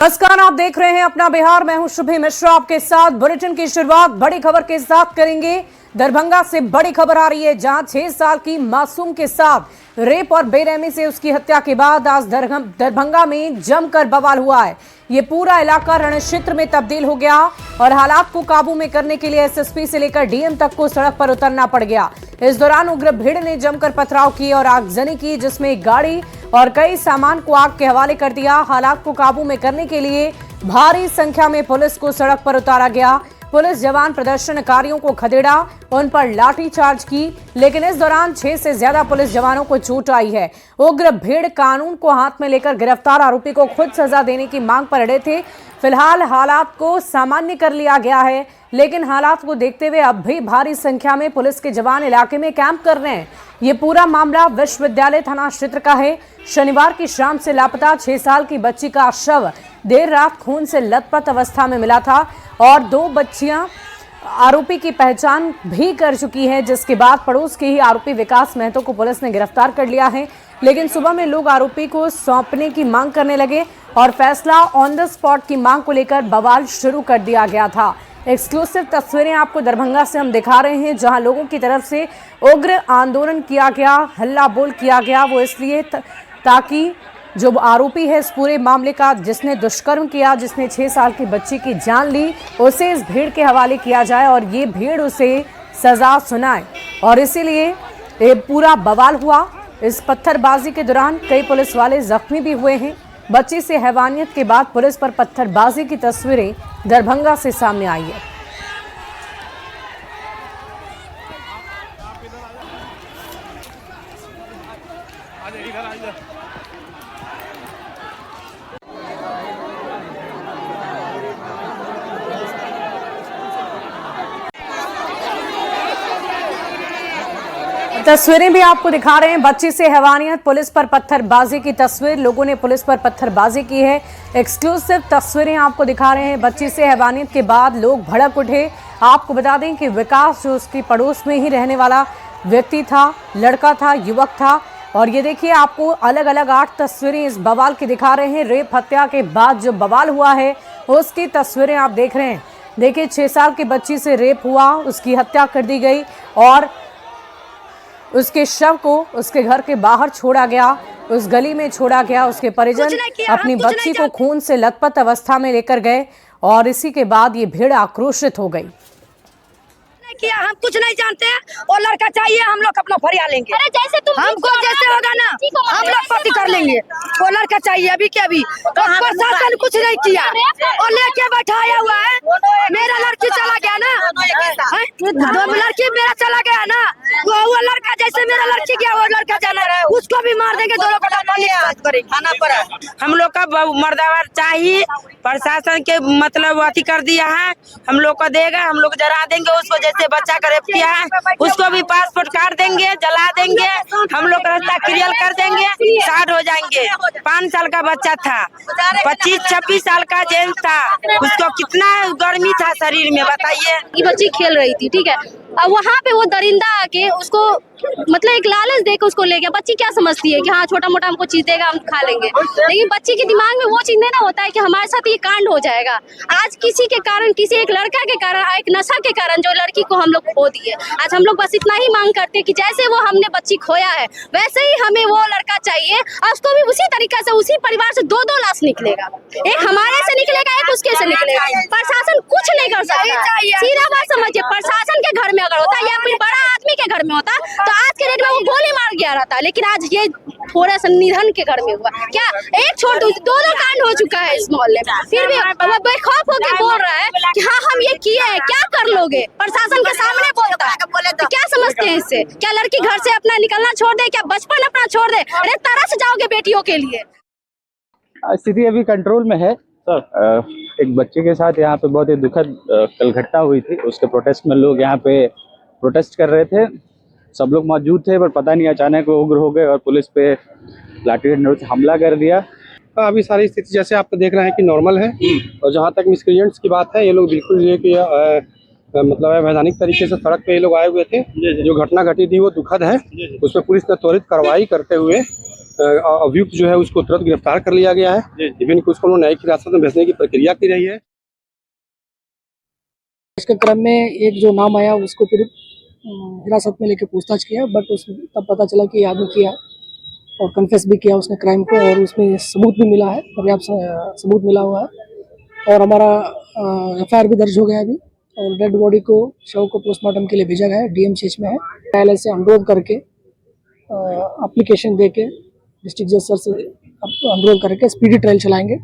नमस्कार, आप देख रहे हैं अपना बिहार। मैं हूं शुभि मिश्रा आपके साथ। बुलेटिन की शुरुआत बड़ी खबर के साथ करेंगे। दरभंगा से बड़ी खबर आ रही है, जहां 6 साल की मासूम के साथ रेप और बेरहमी से उसकी हत्या के बाद आज दरभंगा में जमकर बवाल हुआ है। ये पूरा इलाका रण क्षेत्र में तब्दील हो गया और हालात को काबू में करने के लिए एसएसपी से लेकर डीएम तक को सड़क पर उतरना पड़ गया। इस दौरान उग्र भीड़ ने जमकर पथराव की और आगजनी की, जिसमें एक गाड़ी और कई सामान को आग के हवाले कर दिया। हालात को काबू में करने के लिए भारी संख्या में पुलिस को सड़क पर उतारा गया। पुलिस जवान प्रदर्शनकारियों को खदेड़ा, उन पर लाठीचार्ज की, लेकिन इस दौरान 6 से ज्यादा पुलिस जवानों को चोट आई है। उग्र भीड़ कानून को हाथ में लेकर गिरफ्तार आरोपी को खुद सजा देने की मांग पर अड़े थे। फिलहाल हालात को सामान्य कर लिया गया है, लेकिन हालात को देखते हुए अब भी भारी संख्या में पुलिस के जवान इलाके में कैंप कर रहे हैं। ये पूरा मामला विश्वविद्यालय थाना क्षेत्र का है। शनिवार की शाम से लापता 6 साल की बच्ची का शव देर रात खून से लथपथ अवस्था में मिला था और 2 बच्चियां आरोपी की पहचान भी कर चुकी है, जिसके बाद पड़ोस के ही आरोपी विकास महतो को पुलिस ने गिरफ्तार कर लिया है। लेकिन सुबह में लोग आरोपी को सौंपने की मांग करने लगे और फैसला ऑन द स्पॉट की मांग को लेकर बवाल शुरू कर दिया गया था। एक्सक्लूसिव तस्वीरें आपको दरभंगा से हम दिखा रहे हैं, जहां लोगों की तरफ से उग्र आंदोलन किया गया, हल्ला बोल किया गया। वो इसलिए ताकि जो आरोपी है इस पूरे मामले का, जिसने दुष्कर्म किया, जिसने 6 साल की बच्ची की जान ली, उसे इस भीड़ के हवाले किया जाए और ये भीड़ उसे सजा सुनाए। और इसीलिए ये पूरा बवाल हुआ। इस पत्थरबाजी के दौरान कई पुलिस वाले जख्मी भी हुए हैं। बच्ची से हैवानियत के बाद पुलिस पर पत्थरबाजी की तस्वीरें दरभंगा से सामने आई है। तस्वीरें भी आपको दिखा रहे हैं। बच्ची से हैवानियत, पुलिस पर पत्थरबाजी की तस्वीर, लोगों ने पुलिस पर पत्थरबाजी की है। एक्सक्लूसिव तस्वीरें आपको दिखा रहे हैं। बच्ची से हैवानियत के बाद लोग भड़क उठे। आपको बता दें कि विकास जो उसकी पड़ोस में ही रहने वाला व्यक्ति था, लड़का था, युवक था। और ये देखिए, आपको अलग अलग 8 तस्वीरें इस बवाल की दिखा रहे हैं। रेप हत्या के बाद जो बवाल हुआ है उसकी तस्वीरें आप देख रहे हैं। देखिए, 6 साल की बच्ची से रेप हुआ, उसकी हत्या कर दी गई और उसके शव को उसके घर के बाहर छोड़ा गया, उस गली में छोड़ा गया। उसके परिजन अपनी बच्ची को खून से लथपथ अवस्था में लेकर गए और इसी के बाद ये भीड़ आक्रोशित हो गई। किया, हम कुछ नहीं जानते हैं। वो लड़का चाहिए, हम लोग अपना फरिया लेंगे। अरे जैसे तुम हमको जैसे होगा ना हम लोग पति कर लेंगे। वो लड़का चाहिए अभी के अभी। तो प्रशासन कुछ नहीं किया और लेके बैठाया हुआ है। मेरा लड़की चला गया ना, 2 लड़की मेरा चला गया ना, वो लड़का जैसे मेरा लड़की गया वो लड़का जाना है, उसको भी मार देंगे। दोनों थाना पर हम लोग का मर्दावर चाहिए। प्रशासन के मतलब अति कर दिया है, हम लोग को देगा, हम लोग जला देंगे उसको। जैसे बच्चा का रेप किया है उसको भी पासपोर्ट काट देंगे, जला देंगे। हम लोग रास्ता क्लियर कर देंगे, स्टार्ट हो जाएंगे। 5 साल का बच्चा था, 25-26 साल का जेंट्स था, उसको कितना गर्मी था शरीर में, बताइए। ये बच्ची खेल रही थी, ठीक है। अब वहाँ पे वो दरिंदा आके उसको मतलब एक लालच देकर उसको ले गया। बच्ची क्या समझती है कि हाँ छोटा मोटा हमको चीज देगा हम खा लेंगे, लेकिन बच्ची के दिमाग में वो चीज नहीं ना होता है कि हमारे साथ ये कांड हो जाएगा। आज किसी के कारण, किसी एक लड़का के कारण, एक नशा के कारण जो लड़की को हम लोग खो दिए। आज हम लोग बस इतना ही मांग करते हैं कि जैसे वो हमने बच्ची खोया है वैसे ही हमें वो लड़का चाहिए और उसको भी उसी तरीका से, उसी परिवार से 2-2 लाश निकलेगा। एक हमारे से निकलेगा, एक उसके से निकलेगा। प्रशासन कुछ नहीं कर सकता। सीधा बात समझिए, प्रशासन के घर में अगर होता या फिर बड़ा आदमी के घर में होता तो आज के डेट में वो गोली मार गया रहता, लेकिन आज ये थोड़ा सा निधन के घर में हुआ। क्या एक छोड़ दो, 2 कांड हो चुका है इस मोहल्ले में, फिर भी बेखौफ होकर बोल रहा है कि हाँ हम ये किए हैं, क्या कर लोगे। प्रशासन के सामने बोलता है, तो क्या समझते हैं इससे? क्या लड़की घर से अपना निकलना छोड़ दे, क्या बचपन अपना छोड़ दे? अरे तरस जाओगे बेटियों के लिए। स्थिति अभी कंट्रोल में है सर। एक बच्चे के साथ यहाँ पे बहुत ही दुखद कल घटना हुई थी। उसके प्रोटेस्ट में लोग यहाँ पे प्रोटेस्ट कर रहे थे, सब लोग मौजूद थे, पर पता नहीं अचानक वो उग्र हो गए और पुलिस पे लाठी डंडों से हमला कर दिया। अभी सारी स्थिति जैसे आप देख रहे हैं कि नॉर्मल है। और जहाँ तक मिसक्रिएंट्स की बात है, ये लोग बिल्कुल ये कि मतलब अवैधानिक तरीके से सड़क पे ये लोग आए हुए थे। जो घटना घटी थी वो दुखद है। उस पर पुलिस ने त्वरित कार्रवाई करते हुए अभियुक्त जो है उसको तुरंत गिरफ्तार कर लिया गया है। विभिन्न कुछ को न्यायिक हिरासत में भेजने की प्रक्रिया की रही है। इसके क्रम में एक जो नाम आया उसको फिर हिरासत में लेके पूछताछ किया, बट उस तब पता चला कि आदमी किया और कन्फेस भी किया उसने क्राइम को, और उसमें सबूत भी मिला है, पर्याप्त सबूत मिला हुआ है। और हमारा एफआईआर भी दर्ज हो गया अभी, और डेड बॉडी को शव को पोस्टमार्टम के लिए भेजा गया है। डीएमसीएच में है। न्यायालय से अनुरोध करके एप्लीकेशन दे के डिस्ट्रिक्ट जज सर से अनुरोध करके स्पीडी ट्रायल चलाएंगे।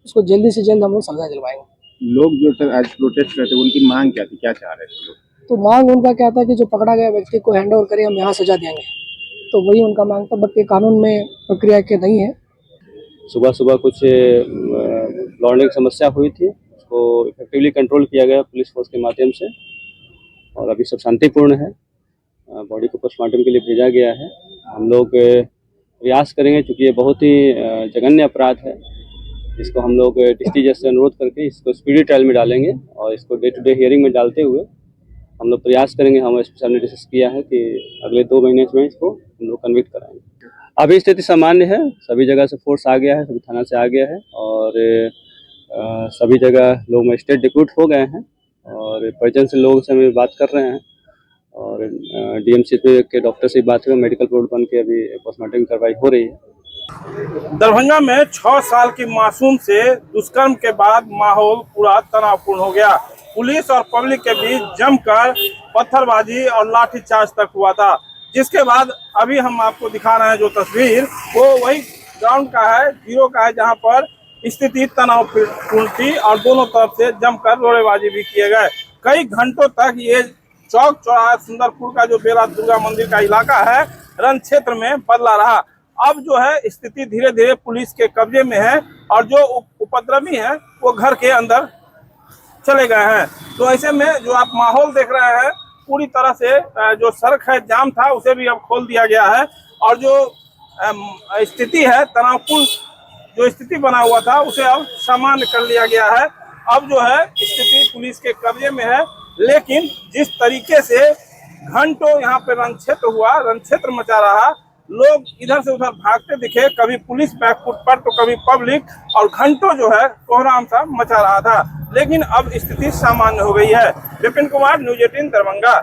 उसको जल्दी से जल्द हम लोग सजा दिलवाएंगे। लोग जो सर आज प्रोटेस्ट करते हैं उनकी मांग क्या थी, क्या चाह रहे थे लोग? तो मांग उनका क्या था कि जो पकड़ा गया व्यक्ति को हैंड ओवर करें, हम यहाँ सजा देंगे, तो वही उनका मांग था। बट ये कानून में प्रक्रिया के नहीं है। सुबह सुबह कुछ लौटने की समस्या हुई थी, उसको इफेक्टिवली कंट्रोल किया गया पुलिस फोर्स के माध्यम से, और अभी सब शांतिपूर्ण है। बॉडी को पोस्टमार्टम के लिए भेजा गया है। हम लोग प्रयास करेंगे, क्योंकि ये बहुत ही जघन्य अपराध है। इसको हम लोग डिस्ट्रिक्ट जज से अनुरोध करके इसको स्पीडी ट्रायल में डालेंगे, और इसको डे टू डे हियरिंग में डालते हुए हम लोग प्रयास करेंगे। हम एसपी साहब ने डिस्कस किया है कि अगले 2 महीने में इसको हम लोग कन्विक्ट कराएंगे। अभी स्थिति सामान्य है, सभी जगह से फोर्स आ गया है, सभी थाना से आ गया है, और सभी जगह लोग मजिस्ट्रेट रिक्रूट हो गए हैं, और परिजन से लोगों से हम बात कर रहे हैं, और डीएमसी के डॉक्टर से बात हुई, मेडिकल रिपोर्ट बन के अभी पोस्टमार्टम कार्रवाई हो रही है। दरभंगा में 6 साल की मासूम से दुष्कर्म के बाद माहौल पूरा तनावपूर्ण हो गया। पुलिस और पब्लिक के बीच जमकर पत्थरबाजी और लाठीचार्ज तक हुआ था, जिसके बाद अभी हम आपको दिखा रहे हैं जो तस्वीर, वो वही ग्राउंड का है, जीरो का है, जहां पर स्थिति तनावपूर्ण थी और दोनों तरफ से जमकर रोड़ेबाजी भी किए गए। कई घंटों तक ये चौक चौराहा सुंदरपुर का जो बेला दुर्गा मंदिर का इलाका है, रण क्षेत्र में बदला रहा। अब जो है स्थिति धीरे धीरे पुलिस के कब्जे में है, और जो उपद्रवी हैं वो घर के अंदर चले गए हैं। तो ऐसे में जो आप माहौल देख रहे हैं, पूरी तरह से जो सड़क है जाम था उसे भी अब खोल दिया गया है, और जो स्थिति है तनावपूर्ण जो स्थिति बना हुआ था उसे अब सामान्य कर लिया गया है। अब जो है स्थिति पुलिस के कब्जे में है, लेकिन जिस तरीके से घंटों यहाँ पे रण क्षेत्र हुआ, रण क्षेत्र मचा रहा, लोग इधर से उधर भागते दिखे, कभी पुलिस बैकफुट पर तो कभी पब्लिक, और घंटों जो है कोहराम सा मचा रहा था। लेकिन अब स्थिति सामान्य हो गई है। विपिन कुमार, न्यूज़ 18 दरभंगा।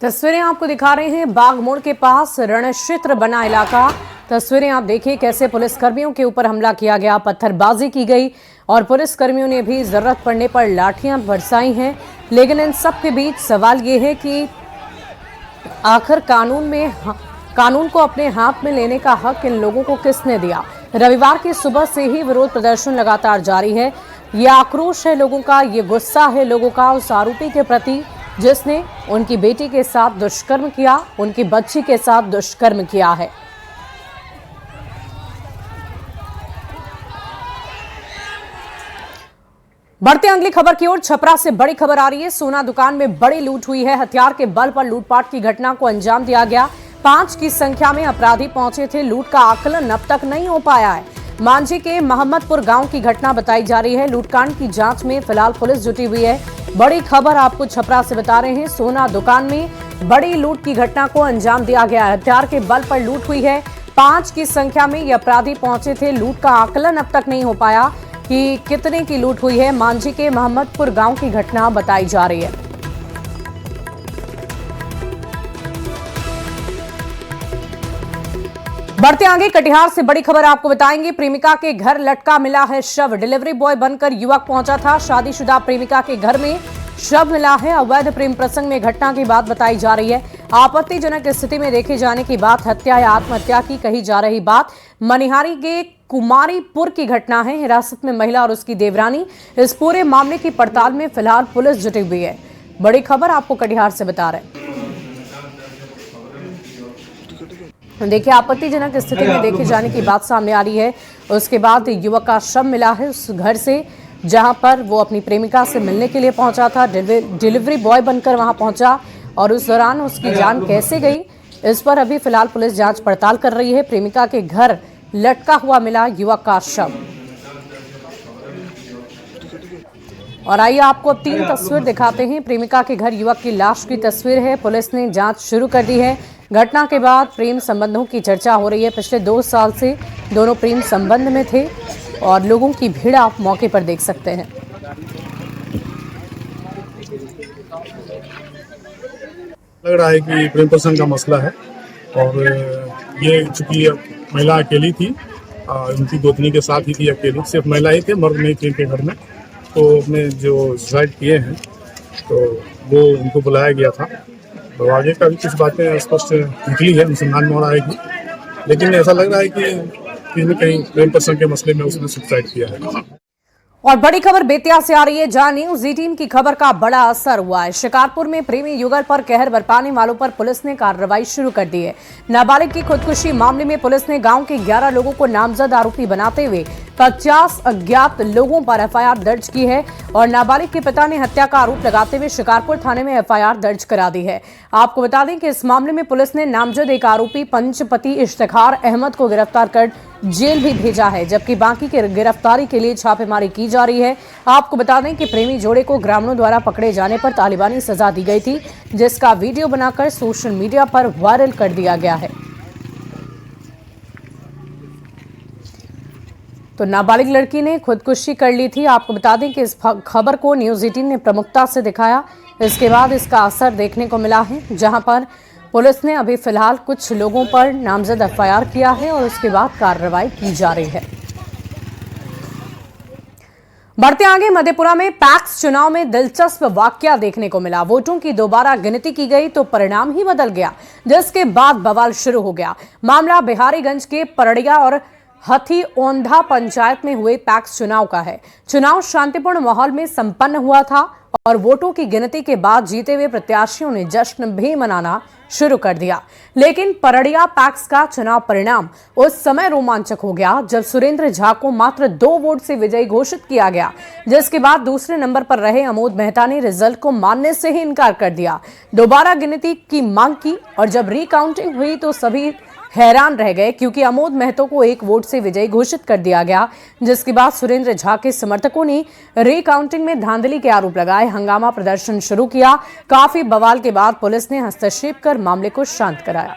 तस्वीरें आपको दिखा रहे हैं बाग मोड़ के पास रण क्षेत्र बना इलाका। तस्वीरें आप देखिए कैसे पुलिसकर्मियों के ऊपर हमला किया गया, पत्थरबाजी की गई, और पुलिसकर्मियों ने भी जरूरत पड़ने पर लाठियां बरसाई हैं। लेकिन इन सब के बीच सवाल ये है कि आखिर कानून को अपने हाथ में लेने का हक इन लोगों को किसने दिया। रविवार की सुबह से ही विरोध प्रदर्शन लगातार जारी है। ये आक्रोश है लोगों का, ये गुस्सा है लोगों का उस आरोपी के प्रति जिसने उनकी बेटी के साथ दुष्कर्म किया, उनकी बच्ची के साथ दुष्कर्म किया है। बढ़ते अगली खबर की ओर। छपरा से बड़ी खबर आ रही है। सोना दुकान में बड़ी लूट हुई है। हथियार के बल पर लूटपाट की घटना को अंजाम दिया गया। 5 की संख्या में अपराधी पहुंचे थे। लूट का आकलन अब तक नहीं हो पाया है। मांझी के मोहम्मदपुर गांव की घटना बताई जा रही है। लूटकांड की जांच में फिलहाल पुलिस जुटी हुई है। बड़ी खबर आपको छपरा से बता रहे हैं। सोना दुकान में बड़ी लूट की घटना को अंजाम दिया गया है। हथियार के बल पर लूट हुई है। 5 की संख्या में ये अपराधी पहुंचे थे। लूट का आकलन अब तक नहीं हो पाया कि कितने की लूट हुई है। मांझी के मोहम्मदपुर गांव की घटना बताई जा रही है। बढ़ते आगे, कटिहार से बड़ी खबर आपको बताएंगे। प्रेमिका के घर लटका मिला है शव। डिलीवरी बॉय बनकर युवक पहुंचा था। शादीशुदा प्रेमिका के घर में शव मिला है। अवैध प्रेम प्रसंग में घटना की बात बताई जा रही है। आपत्तिजनक स्थिति में देखे जाने की बात हत्या या आत्महत्या की कही जा रही बात। मनिहारी के कुमारीपुर की घटना है। हिरासत में महिला और उसकी देवरानी। इस पूरे मामले की पड़ताल में फिलहाल पुलिस जुटी हुई है। बड़ी खबर आपको कटिहार से बता रहे हैं। देखिए, आपत्तिजनक स्थिति में देखे जाने की बात सामने आ रही है। उसके बाद युवक का शव मिला है उस घर से जहां पर वो अपनी प्रेमिका से मिलने के लिए पहुंचा था। डिलीवरी बॉय बनकर वहां पहुंचा और उस दौरान उसकी जान कैसे गई, इस पर अभी फिलहाल पुलिस जांच पड़ताल कर रही है। प्रेमिका के घर लटका हुआ मिला युवक का शव। और आइए आपको अब 3 तस्वीर दिखाते हैं। प्रेमिका के घर युवक की लाश की तस्वीर है। पुलिस ने जांच शुरू कर दी है। घटना के बाद प्रेम संबंधों की चर्चा हो रही है। पिछले 2 साल से दोनों प्रेम संबंध में थे और लोगों की भीड़ आप मौके पर देख सकते हैं। लग रहा है कि प्रेम प्रसंग का मसला है और ये चूंकि महिला अकेली थी, उनकी गोतनी के साथ ही थी, अकेली सिर्फ महिला ही थे, मर्द नहीं थे इनके घर में। तो अपने जो सुसाइड किए हैं तो वो उनको बुलाया गया था। तो आगे का भी कुछ बातें स्पष्ट निकली है, अनुसंधान में और आएगी, लेकिन ऐसा लग रहा है कि कहीं न कहीं प्रेम प्रसंग के मसले में उसने सुसाइड किया है। और बड़ी खबर बेतिया से आ रही है। जहां न्यूज़ 18 की खबर का बड़ा असर हुआ है। शिकारपुर में प्रेमी युगल पर कहर बरपाने वालों पर पुलिस ने कार्रवाई शुरू कर दी है। नाबालिग की खुदकुशी मामले में पुलिस ने गांव के 11 लोगों को नामजद आरोपी बनाते हुए 50 अज्ञात लोगों पर एफआईआर दर्ज की है और नाबालिग के पिता ने हत्या का आरोप लगाते हुए शिकारपुर थाने में एफआईआर दर्ज करा दी है। आपको बता दें कि इस मामले में पुलिस ने नामजद एक आरोपी पंचपति इश्तिखार अहमद को गिरफ्तार कर जेल भी भेजा है, जबकि बाकी की गिरफ्तारी के लिए छापेमारी की जा रही है। आपको बता दें कि प्रेमी जोड़े को ग्रामीणों द्वारा पकड़े जाने पर तालिबानी सजा दी गई थी, जिसका वीडियो बनाकर सोशल मीडिया पर वायरल कर दिया गया है। तो नाबालिग लड़की ने खुदकुशी कर ली थी। आपको बता दें कि इस खबर को न्यूज़ 18 ने प्रमुखता से दिखाया। इसके बाद इसका असर देखने को मिला है, जहां पर पुलिस ने अभी फिलहाल कुछ लोगों पर नामजद एफआईआर किया है और उसके बाद कार्रवाई की जा रही है। बढ़ते आगे, मधेपुरा में पैक्स चुनाव में दिलचस्प वाकया देखने को मिला। वोटों की दोबारा गिनती की गई तो परिणाम ही बदल गया, जिसके बाद बवाल शुरू हो गया। मामला बिहारीगंज के परड़िया और हथी ओंधा पंचायत में हुए पैक्स चुनाव का है। चुनाव शांतिपूर्ण माहौल में संपन्न हुआ था और वोटों की गिनती के बाद जीते हुए प्रत्याशियों ने जश्न भी मनाना शुरू कर दिया। लेकिन परड़िया पैक्स का चुनाव परिणाम उस समय रोमांचक हो गया जब सुरेंद्र झा को मात्र 2 वोट से विजयी घोषित किया गया, जिसके बाद दूसरे नंबर पर रहे अमोद मेहता ने रिजल्ट को मानने से ही इनकार कर दिया। दोबारा गिनती की मांग की और जब रिकाउंटिंग हुई तो सभी हैरान रह गए, क्योंकि अमोद महतो को 1 वोट से विजयी घोषित कर दिया गया, जिसके बाद सुरेंद्र झा के समर्थकों ने रिकाउंटिंग में धांधली के आरोप लगाए, हंगामा प्रदर्शन शुरू किया। काफी बवाल के बाद पुलिस ने हस्तक्षेप कर मामले को शांत कराया।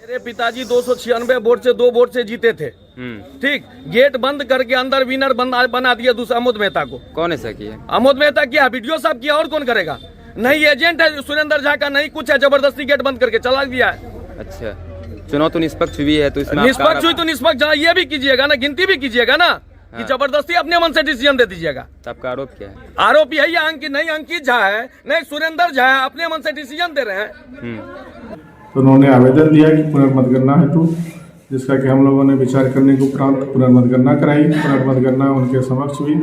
मेरे पिताजी 296 वोट से 2 वोट से जीते थे। ठीक, गेट बंद करके अंदर विनर बना दिया दूसरा अमोद मेहता को। कौन ऐसा किया? अमोद मेहता किया, वीडियो साहब किया, और कौन करेगा? नहीं एजेंट है सुरेंद्र झा का, नहीं कुछ है, जबरदस्ती गेट बंद करके चला दिया है। अच्छा, चुनाव तो निष्पक्ष हुई है, तो इसमें निष्पक्ष हुई तो निष्पक्ष ये भी कीजिएगा ना, गिनती भी कीजिएगा ना। कि जबरदस्ती अपने मन से डिसीजन दे दीजिएगा। आपका आरोप क्या है? आरोप यही है नहीं अंकित झा है, नहीं सुरेंद्र झा है, अपने मन से डिसीजन दे रहे हैं। तो उन्होंने आवेदन दिया कि पुनर्मतगणना हेतु, जिसका कि हम लोगों ने विचार करने के उपरांत पुनर्मतगणना कराई। पुनर्मतगणना उनके समक्ष हुई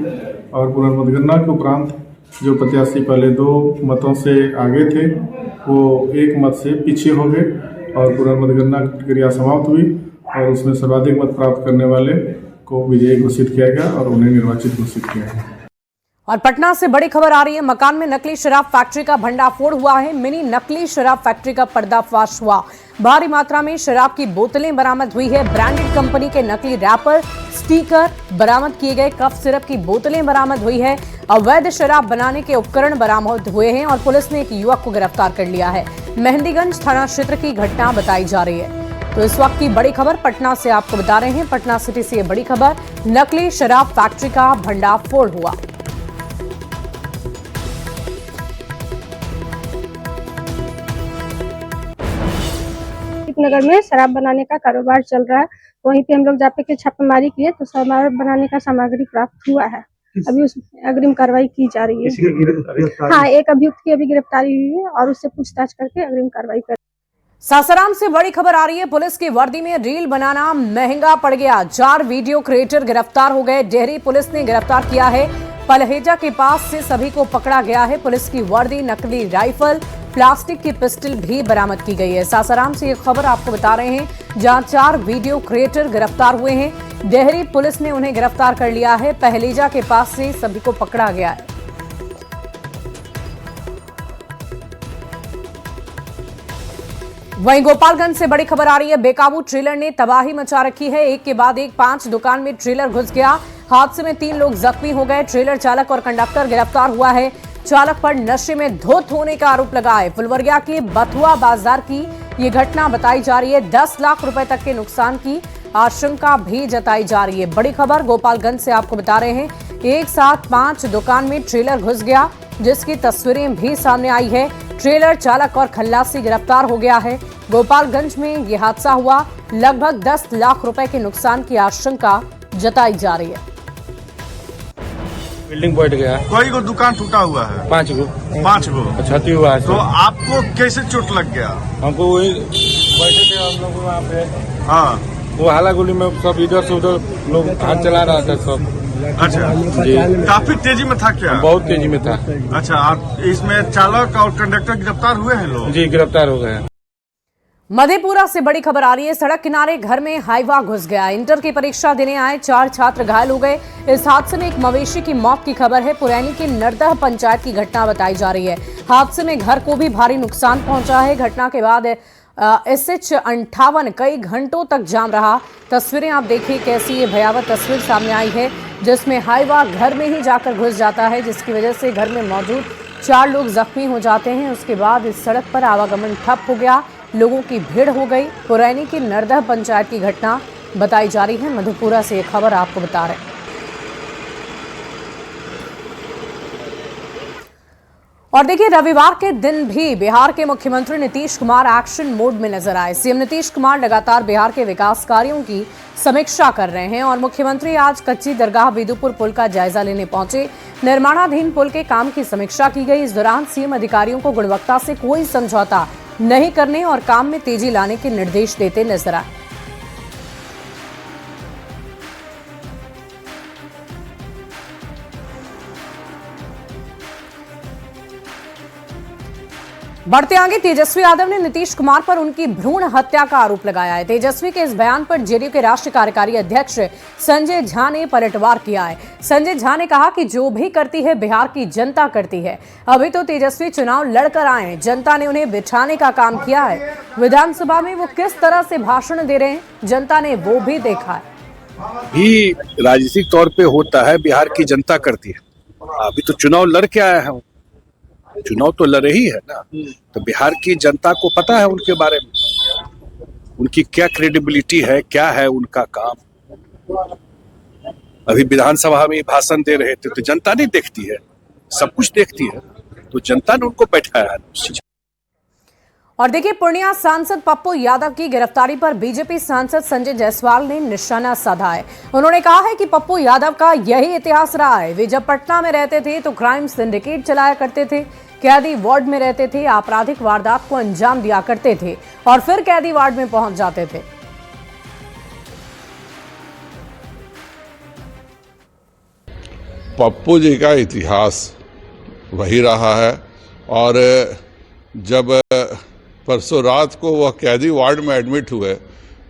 और पुनर्मतगणना के उपरांत जो प्रत्याशी पहले 2 मतों से आगे थे वो 1 मत से पीछे हो गए और पुनर्मतगणना की प्रक्रिया समाप्त हुई और उसमें सर्वाधिक मत प्राप्त करने वाले को विजयी घोषित किया गया और उन्हें निर्वाचित घोषित किया गया। और पटना से बड़ी खबर आ रही है। मकान में नकली शराब फैक्ट्री का भंडाफोड़ हुआ है। मिनी नकली शराब फैक्ट्री का पर्दाफाश हुआ। भारी मात्रा में शराब की बोतलें बरामद हुई है। ब्रांडेड कंपनी के नकली रैपर, स्टिकर बरामद किए गए। कफ सिरप की बोतलें बरामद हुई है। अवैध शराब बनाने के उपकरण बरामद हुए हैं और पुलिस ने एक युवक को गिरफ्तार कर लिया है। मेहंदीगंज थाना क्षेत्र की घटना बताई जा रही है। तो इस वक्त की बड़ी खबर पटना से आपको बता रहे हैं। पटना सिटी से ये बड़ी खबर, नकली शराब फैक्ट्री का भंडाफोड़ हुआ। नगर में शराब बनाने का कारोबार चल रहा है। वहीं पे हम लोग जाके के छापेमारी किए तो शराब बनाने का सामग्री प्राप्त हुआ है। अभी उस अग्रिम कार्रवाई की जा रही है। हाँ, एक अभियुक्त की अभी गिरफ्तारी हुई है और उससे पूछताछ करके अग्रिम कार्रवाई कर। सासाराम से बड़ी खबर आ रही है। पुलिस की वर्दी में रील बनाना महंगा पड़ गया। 4 वीडियो क्रिएटर गिरफ्तार हो गए। डेहरी पुलिस ने गिरफ्तार किया है। पलहेजा के पास से सभी को पकड़ा गया है। पुलिस की वर्दी, नकली राइफल, प्लास्टिक की पिस्टल भी बरामद की गई है। सासाराम से ये खबर आपको बता रहे हैं, जहां 4 वीडियो क्रिएटर गिरफ्तार हुए हैं। डेहरी पुलिस ने उन्हें गिरफ्तार कर लिया है। पहलेजा के पास से सभी को पकड़ा गया है। वहीं गोपालगंज से बड़ी खबर आ रही है। बेकाबू ट्रेलर ने तबाही मचा रखी है। एक के बाद एक 5 दुकान में ट्रेलर घुस गया। हादसे में 3 लोग जख्मी हो गए। ट्रेलर चालक और कंडक्टर गिरफ्तार हुआ है। चालक पर नशे में धुत होने का आरोप लगा है। फुलवरिया के बथुआ बाजार की ये घटना बताई जा रही है। 10 लाख रुपए तक के नुकसान की आशंका भी जताई जा रही है। बड़ी खबर गोपालगंज से आपको बता रहे हैं, एक साथ 5 दुकान में ट्रेलर घुस गया, जिसकी तस्वीरें भी सामने आई है। ट्रेलर चालक और खल्लासी गिरफ्तार हो गया है। गोपालगंज में यह हादसा हुआ। लगभग 10 लाख रुपए के नुकसान की आशंका जताई जा रही है। बिल्डिंग बैठ गया। कई गो दुकान टूटा हुआ है? 5 गो। 5 गो क्षति हुआ है। तो आपको कैसे चोट लग गया? हमको वही बैठे थे हम लोग वहाँ पे। हाँ, वो हाला गोली में सब इधर से उधर लोग हाथ चला रहा था सब। अच्छा जी। काफी तेजी में था क्या? बहुत तेजी में था। अच्छा, आप इसमें चालक और कंडक्टर गिरफ्तार हुए हैं लोग? जी, गिरफ्तार हो गए हैं। मधेपुरा से बड़ी खबर आ रही है। सड़क किनारे घर में हाइवा घुस गया। इंटर की परीक्षा देने आए 4 छात्र घायल हो गए। इस हादसे में एक मवेशी की मौत की खबर है। पुरैनी की नरदह पंचायत की घटना बताई जा रही है। हादसे में घर को भी भारी नुकसान पहुंचा है। घटना के बाद SH 58 कई घंटों तक जाम रहा। तस्वीरें आप देखिए कैसी ये भयावह तस्वीर सामने आई है, जिसमें हाइवा घर में ही जाकर घुस जाता है, जिसकी वजह से घर में मौजूद 4 लोग जख्मी हो जाते हैं। उसके बाद इस सड़क पर आवागमन ठप हो गया, लोगों की भीड़ हो गई। पुरैनी की नरदह पंचायत की घटना बताई जा रही है। मधेपुरा से ये खबर आपको बता रहे हैं। और देखिए, रविवार के दिन भी बिहार के मुख्यमंत्री नीतीश कुमार एक्शन मोड में नजर आए। सीएम नीतीश कुमार लगातार बिहार के विकास कार्यों की समीक्षा कर रहे हैं और मुख्यमंत्री आज कच्ची दरगाह बिदुपुर पुल का जायजा लेने पहुंचे। निर्माणाधीन पुल के काम की समीक्षा की गई। इस दौरान सीएम अधिकारियों को गुणवत्ता से कोई समझौता नहीं करने और काम में तेजी लाने के निर्देश देते नजर आए। बढ़ते आगे, तेजस्वी यादव ने नीतीश कुमार पर उनकी भ्रूण हत्या का आरोप लगाया है। तेजस्वी के इस बयान पर जेडीयू के राष्ट्रीय कार्यकारी अध्यक्ष संजय झा ने पलटवार किया है। संजय झा ने कहा कि जो भी करती है बिहार की जनता करती है। अभी तो तेजस्वी चुनाव लड़कर आए हैं, जनता ने उन्हें बिठाने का काम किया है। विधानसभा में वो किस तरह से भाषण दे रहे हैं, जनता ने वो भी देखा है। भी राजनीतिक तौर पे होता है, बिहार की जनता करती है। अभी तो चुनाव लड़ के आया है, चुनाव तो लड़े ही है ना, तो बिहार की जनता को पता है उनके बारे में, उनकी क्या क्रेडिबिलिटी है, क्या है उनका काम। अभी विधानसभा में भाषण दे रहे थे तो जनता नहीं देखती है, सब कुछ देखती है, तो जनता ने उनको बैठाया है। और देखिए, पूर्णिया सांसद पप्पू यादव की गिरफ्तारी पर बीजेपी सांसद संजय जायसवाल ने निशाना साधा है। उन्होंने कहा है कि पप्पू यादव का यही इतिहास रहा है। वे जब पटना में रहते थे तो क्राइम सिंडिकेट चलाया करते थे, कैदी वार्ड में रहते थे, आपराधिक वारदात को अंजाम दिया करते थे और फिर कैदी वार्ड में पहुंच जाते थे। पप्पू जी का इतिहास वही रहा है और जब परसों रात को वह कैदी वार्ड में एडमिट हुए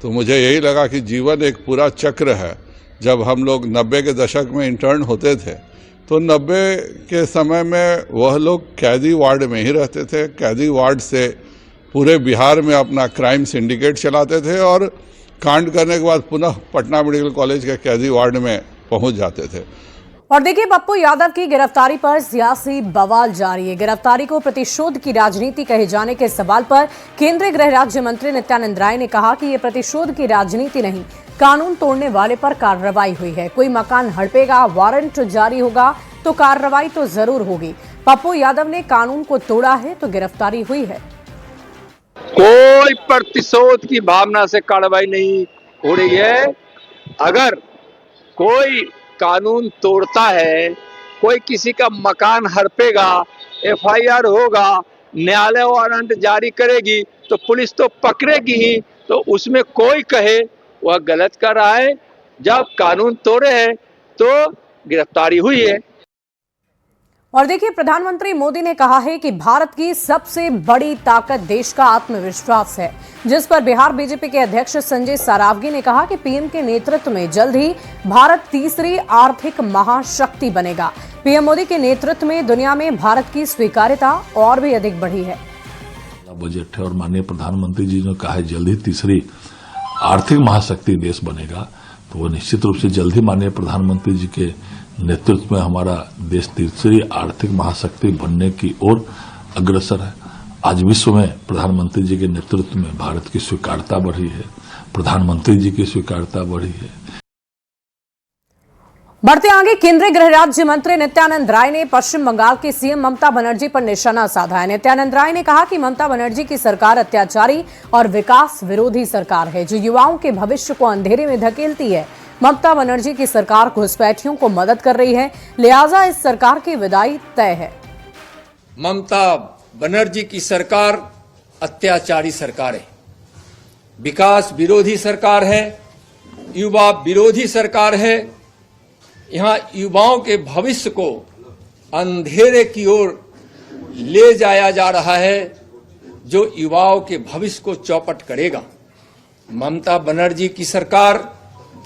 तो मुझे यही लगा कि जीवन एक पूरा चक्र है। जब हम लोग 90 के दशक में इंटर्न होते थे तो 90 के समय में वह लोग कैदी वार्ड में ही रहते थे। कैदी वार्ड से पूरे बिहार में अपना क्राइम सिंडिकेट चलाते थे और कांड करने के बाद पुनः पटना मेडिकल कॉलेज के कैदी वार्ड में पहुंच जाते थे। और देखिए, पप्पू यादव की गिरफ्तारी पर सियासी बवाल जारी है। गिरफ्तारी को प्रतिशोध की राजनीति कहे जाने के सवाल पर केंद्रीय गृह राज्य मंत्री नित्यानंद राय ने कहा कि ये प्रतिशोध की राजनीति नहीं, कानून तोड़ने वाले पर कार्रवाई हुई है। कोई मकान हड़पेगा, वारंट जारी होगा तो कार्रवाई तो जरूर होगी। पप्पू यादव ने कानून को तोड़ा है तो गिरफ्तारी हुई है। कोई प्रतिशोध की भावना से कार्रवाई नहीं हो रही है। अगर कोई कानून तोड़ता है, कोई किसी का मकान हड़पेगा, FIR होगा, न्यायालय वारंट जारी करेगी तो पुलिस तो पकड़ेगी ही, तो उसमें कोई कहे वह गलत कर रहा है। जब कानून तोड़े हैं तो गिरफ्तारी हुई है। और देखिए, प्रधानमंत्री मोदी ने कहा है कि भारत की सबसे बड़ी ताकत देश का आत्मविश्वास है, जिस पर बिहार बीजेपी के अध्यक्ष संजय सारावगी ने कहा कि पीएम के नेतृत्व में जल्द ही भारत तीसरी आर्थिक महाशक्ति बनेगा। पीएम मोदी के नेतृत्व में दुनिया में भारत की स्वीकार्यता और भी अधिक बढ़ी है। बजट है और माननीय प्रधानमंत्री जी ने कहा है जल्द ही तीसरी आर्थिक महाशक्ति देश बनेगा, तो तो वो निश्चित रूप से जल्द ही माननीय प्रधानमंत्री जी के नेतृत्व में हमारा देश तीसरी आर्थिक महाशक्ति बनने की ओर अग्रसर है। आज विश्व में प्रधानमंत्री जी के नेतृत्व में भारत की स्वीकार्यता बढ़ी है, प्रधानमंत्री जी की स्वीकार्यता बढ़ी है। बढ़ते आगे, केंद्रीय गृह राज्य मंत्री नित्यानंद राय ने पश्चिम बंगाल की सीएम ममता बनर्जी पर निशाना साधा है। नित्यानंद राय ने कहा कि ममता बनर्जी की सरकार अत्याचारी और विकास विरोधी सरकार है, जो युवाओं के भविष्य को अंधेरे में धकेलती है। ममता बनर्जी की सरकार घुसपैठियों को मदद कर रही है, लिहाजा इस सरकार की विदाई तय है। ममता बनर्जी की सरकार अत्याचारी सरकार है, विकास विरोधी सरकार है, युवा विरोधी सरकार है। यहाँ युवाओं के भविष्य को अंधेरे की ओर ले जाया जा रहा है, जो युवाओं के भविष्य को चौपट करेगा। ममता बनर्जी की सरकार,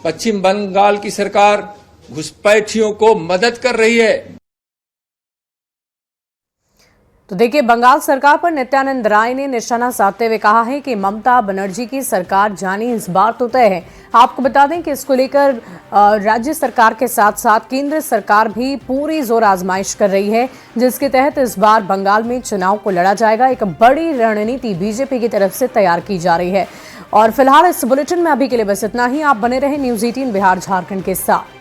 पश्चिम बंगाल की सरकार घुसपैठियों को मदद कर रही है। तो देखिए, बंगाल सरकार पर नित्यानंद राय ने निशाना साधते हुए कहा है कि ममता बनर्जी की सरकार जानी इस बार तो तय है। आपको बता दें कि इसको लेकर राज्य सरकार के साथ साथ केंद्र सरकार भी पूरी जोर आजमाइश कर रही है, जिसके तहत इस बार बंगाल में चुनाव को लड़ा जाएगा। एक बड़ी रणनीति बीजेपी की तरफ से तैयार की जा रही है। और फिलहाल इस बुलेटिन में अभी के लिए बस इतना ही। आप बने रहे न्यूज़ 18 बिहार झारखंड के साथ।